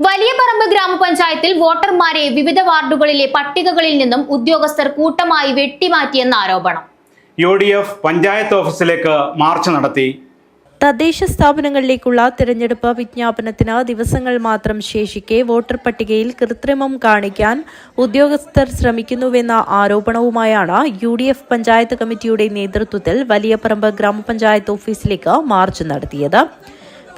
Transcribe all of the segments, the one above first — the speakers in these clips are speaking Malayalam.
വലിയപറമ്പ് ഗ്രാമപഞ്ചായത്തിൽ വോട്ടർമാരെ വിവിധ വാർഡുകളിലെ പട്ടികകളിൽ നിന്നും ഉദ്യോഗസ്ഥർ കൂട്ടമായി വെട്ടിമാറ്റിയെന്ന ആരോപണം. UDF പഞ്ചായത്ത് ഓഫീസിലേക്ക് മാർച്ച് നടത്തി. തദ്ദേശ സ്ഥാപനങ്ങളിലേക്കുള്ള തിരഞ്ഞെടുപ്പ് വിജ്ഞാപനത്തിന് ദിവസങ്ങൾ മാത്രം ശേഷിക്കെ വോട്ടർ പട്ടികയിൽ കൃത്രിമം കാണിക്കാൻ ഉദ്യോഗസ്ഥർ ശ്രമിക്കുന്നുവെന്ന ആരോപണവുമായാണ് UDF പഞ്ചായത്ത് കമ്മിറ്റിയുടെ നേതൃത്വത്തിൽ വലിയപറമ്പ് ഗ്രാമപഞ്ചായത്ത് ഓഫീസിലേക്ക് മാർച്ച് നടത്തിയത്.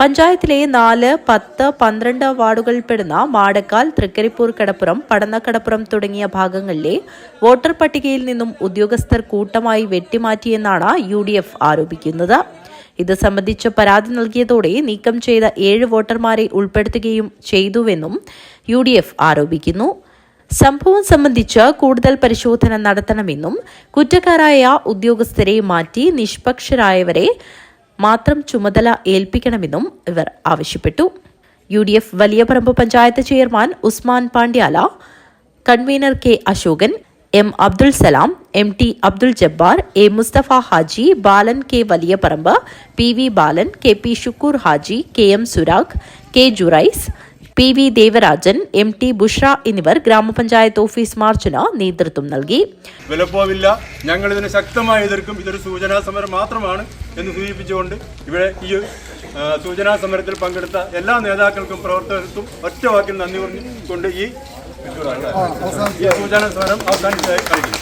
പഞ്ചായത്തിലെ 4, 10, 12 വാർഡുകളിൽപ്പെടുന്ന മാടക്കാൽ, തൃക്കരിപ്പൂർ, കടപ്പുറം, പടന്നക്കടപ്പുറം തുടങ്ങിയ ഭാഗങ്ങളിലെ വോട്ടർ പട്ടികയിൽ നിന്നും ഉദ്യോഗസ്ഥർ കൂട്ടമായി വെട്ടിമാറ്റിയെന്നാണ് UDF ആരോപിക്കുന്നത്. ഇത് സംബന്ധിച്ച് പരാതി നൽകിയതോടെ നീക്കം ചെയ്ത 7 വോട്ടർമാരെ ഉൾപ്പെടുത്തുകയും ചെയ്തുവെന്നും UDF ആരോപിക്കുന്നു. സംഭവം സംബന്ധിച്ച് കൂടുതൽ പരിശോധന നടത്തണമെന്നും കുറ്റക്കാരായ ഉദ്യോഗസ്ഥരെ മാറ്റി നിഷ്പക്ഷരായവരെ മാത്രം ചുമതല ഏൽപ്പിക്കണമെന്നും ഇവർ ആവശ്യപ്പെട്ടു. UDF Valiyaparamba panchayat chairman Usman Pandyala, convener K. Ashokan, M. Abdul Salam, MT Abdul Jabbar, A. Musthafa Haji, Balan K. Valiyaparamba, PV Balan, KP Shukoor Haji, KM Surag, K. Juraiz, PV Devarajan, MT Bushra എന്നിവർ ഗ്രാമപഞ്ചായത്ത് ഓഫീസ് മാർച്ചിന് നേതൃത്വം നൽകി. വിലപ്പോവില്ല, ഞങ്ങൾ ഇതിനെ ശക്തമായി എതിർക്കും, ഇതൊരു സൂചനാ സമരം മാത്രമാണ് എന്ന് സൂചിപ്പിച്ചുകൊണ്ട് ഇവിടെ ഈ സൂചനാ സമരത്തിൽ പങ്കെടുത്ത എല്ലാ നേതാക്കൾക്കും പ്രവർത്തകർക്കും ഒറ്റ വാക്കിൽ നന്ദി പറഞ്ഞുകൊണ്ട് ഈ സൂചനാ സമരം അവസാനിച്ചതായി കാണിക്കുന്നു.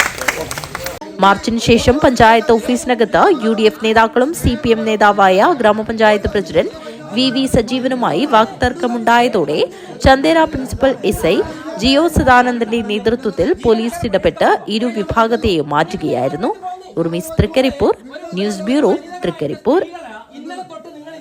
മാർച്ചിന് ശേഷം പഞ്ചായത്ത് ഓഫീസിനകത്ത് UDF നേതാക്കളും CPM നേതാവായ ഗ്രാമപഞ്ചായത്ത് പ്രസിഡന്റ് VV സജീവനുമായി വാക്തർക്കമുണ്ടായതോടെ ചന്ദേര പ്രിൻസിപ്പൽ SI ജിയോ സദാനന്ദന്റെ നേതൃത്വത്തിൽ പോലീസ് ഇടപെട്ട് ഇരു വിഭാഗത്തെയും മാറ്റുകയായിരുന്നു. ഉർമിസ് തൃക്കരിപ്പൂർ, ന്യൂസ് ബ്യൂറോ, തൃക്കരിപ്പൂർ.